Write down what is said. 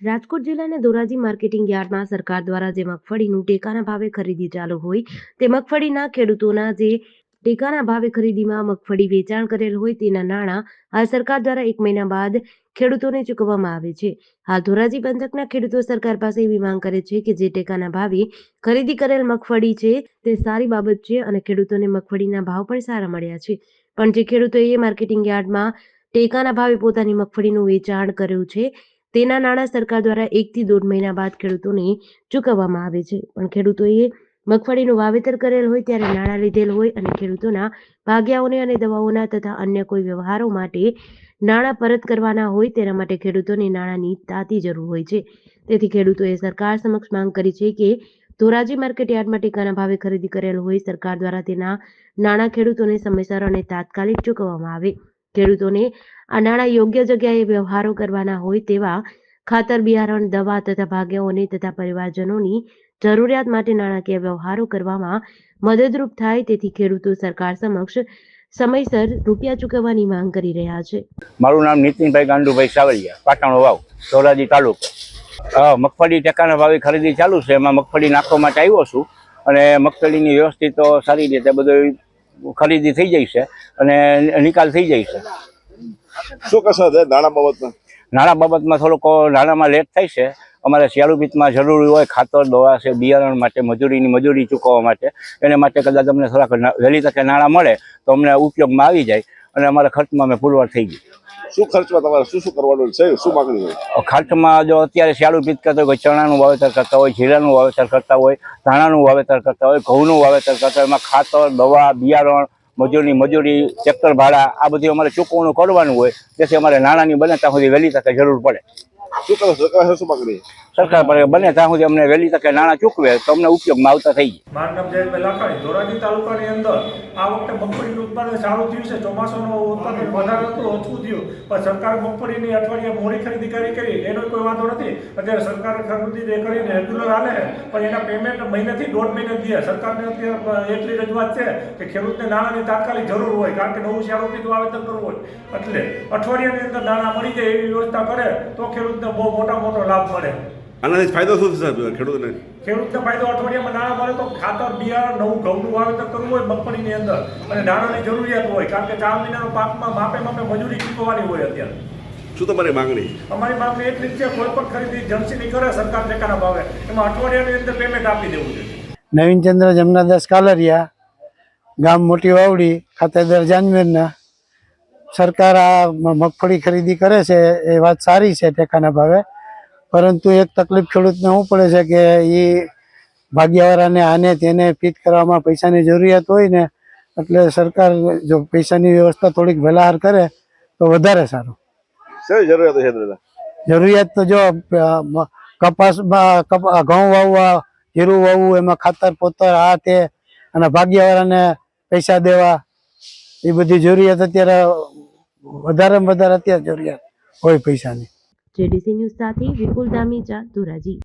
રાજકોટ જિલ્લાના ધોરાજી માર્કેટિંગ યાર્ડમાં સરકાર દ્વારા જે મગફળીનું ટેકાના ભાવે ખરીદી ચાલુ હોય તે મગફળીના ખેડૂતોના જે ટેકાના ભાવે ખરીદીમાં મગફળી વેચાણ કરેલ હોય તેના નાણાં હાલ સરકાર દ્વારા 1 મહિના બાદ ખેડૂતોને ચૂકવવામાં આવે છે। હાલ ધોરાજી પંથકના ખેડૂતો સરકાર પાસે એવી માંગ કરે છે કે જે ટેકાના ભાવે ખરીદી કરેલ મગફળી છે તે સારી બાબત છે અને ખેડૂતોને મગફળીના ભાવ પણ સારા મળ્યા છે, પણ જે ખેડૂતોએ માર્કેટિંગ યાર્ડમાં ટેકાના ભાવે પોતાની મગફળીનું વેચાણ કર્યું છે તેના નાણાં સરકાર દ્વારા 1 થી 1.5 મહિના બાદ ખેડૂતોને ચૂકવવામાં આવે છે, પણ ખેડૂતોએ મગફળીનું વાવેતર કરેલ હોય ત્યારે નાણાં લીધેલ હોય અને ખેડૂતોના ભાગ્યાઓને અને દવાઓના તથા અન્ય કોઈ વ્યવહારો માટે નાણાં પરત કરવાના હોય તેના માટે ખેડૂતોને નાણાંની તાતી જરૂર હોય છે। તેથી ખેડૂતોએ સરકાર સમક્ષ માંગ કરી છે કે ધોરાજી માર્કેટ યાર્ડમાં ટેકાના ભાવે ખરીદી કરેલ હોય સરકાર દ્વારા તેના નાણાં ખેડૂતોને સમયસર અને તાત્કાલિક ચૂકવવામાં આવે। ખેડૂતોને આ નાણાં યોગ્ય જગ્યાએ વ્યવહારો કરવાના હોય તેવા ખાતર, બિયારણ, દવા તથા ભાગ્યાઓને તથા પરિવારજનોની જરૂરિયાત માટે નાણાકીય વ્યવહારો કરવામાં મદદરૂપ થાય તેથી ખેડૂતો સરકાર સમક્ષ સમયસર રૂપિયા ચૂકવવાની માંગ કરી રહ્યા છે। મારું નામ નીતિનભાઈ ગાંડુભાઈ સાવલિયા, પાટણ વાવ, ધોરાજી તાલુકો। મગફળી ટેકાના ભાવે ખરીદી ચાલુ છે, એમાં મગફળી નાખવા માટે આવ્યો છું અને મગફળીની વ્યવસ્થિત સારી રીતે બધું ખરીદી થઈ જાય છે અને નિકાલ થઈ જાય છે। શું કહેશો નાણાં બાબતમાં? નાણાં બાબતમાં થોડોક નાણાંમાં લેટ થાય છે। અમારે શિયાળુ પિત્તમાં જરૂરી હોય ખાતર, દવા છે, બિયારણ માટે મજૂરી ચૂકવવા માટે, એને માટે કદાચ અમને થોડાક વહેલી તકે નાણાં મળે તો અમને ઉપયોગમાં આવી જાય અને અમારા ખર્ચમાં અમે પુરવાર થઈ ગઈ। શું ખર્ચમાં તમારે શું કરવાનું છે, શું માગણી હોય? ખર્ચમાં જો અત્યારે શિયાળુ પિત્ત કરતા હોય, ચણાનું વાવેતર કરતા હોય, જીરાનું વાવેતર કરતા હોય, ધાણાનું વાવેતર કરતા હોય, ઘઉંનું વાવેતર કરતા હોય, એમાં ખાતર, દવા, બિયારણ, મજૂરી, ટ્રેક્ટર ભાડા આ બધી અમારે ચૂકવણું કરવાનું હોય, તેથી અમારે નાણાંની બને ત્યાં સુધી વહેલી તકે જરૂર પડે। શું કરો સરકાર શું માગણી? સરકાર પર બને ત્યાં સુધી અમને વહેલી તકે નાણાં ચૂકવે તો અમને ઉપયોગમાં આવતા થઈ જાય। મારું નામ જયેશભાઈ લાખાણી, ધોરાજી તાલુકાની અંદર આ વખતે મગફળીનું ઉત્પાદન સારું થયું છે। ચોમાસાનું ઉત્પાદન વધારે હતું, ઓછું થયું, પણ સરકાર મગફળીની અઠવાડિયે મોડી ખરીદી કરી એનો કોઈ વાંધો નથી। અત્યારે સરકારે ખરીદી કરીને રેગ્યુલર હાલે છે, પણ એના પેમેન્ટ મહિનાથી 1.5 મહિને દે। સરકારને અત્યારે એટલી રજૂઆત છે કે ખેડૂતને નાણાંની તાત્કાલિક જરૂર હોય, કારણ કે નવું શિયાળુ પિત્ત વાવેતર કરવું હોય એટલે અઠવાડિયાની અંદર નાણાં મળી જાય એવી વ્યવસ્થા કરે તો ખેડૂતને બહુ મોટો લાભ મળે। આનાથી ફાયદો શું થશે ખેડૂતને? ખેડૂતને ફાયદો અઠવાડિયામાં નાણાં મળે તો ખાતર, બિયારણ, નવું ઘઉંનું વાવેતર કરવું હોય મગફળીની અંદર અને નાણાંની જરૂરિયાત હોય, કારણ કે 4 મહિનાનો પાકમાં માપે મજૂરી ચૂકવવાની હોય। અત્યારે શું તમારી માંગણી? અમારી માંગણી એટલી જ છે, કોઈ પણ ખરીદી જમસીની કરે સરકાર ટેકાના ભાવે એમાં અઠવાડિયાની અંદર પેમેન્ટ આપી દેવું છે। નવીનચંદ્ર જમનાદાસ કાલરિયા, ગામ મોટી વાવડી, ખાતેદાર જાનમેરના। સરકાર આ મગફળી ખરીદી કરે છે એ વાત સારી છે ટેકાના ભાવે, પરંતુ એક તકલીફ ખેડૂતને શું પડે છે કે એ ભાગ્યવાળાને આને તેને ફિટ કરવામાં પૈસાની જરૂરિયાત હોય ને, એટલે સરકાર જો પૈસાની વ્યવસ્થા થોડીક વહેલાહાર કરે તો વધારે સારું। શેની જરૂરિયાત છે? જરૂરિયાત તો જો કપાસમાં ઘઉં વાવવા, જીરું વાવવું, એમાં ખાતર પોતર આ તે અને ભાગ્યવાળાને પૈસા દેવા, એ બધી જરૂરિયાત અત્યારે વધારેમાં વધારે અત્યારે જરૂરિયાત હોય પૈસાની। જેડીસી ન્યૂઝ સાથે વિપુલ ધામીચા, ધોરાજી।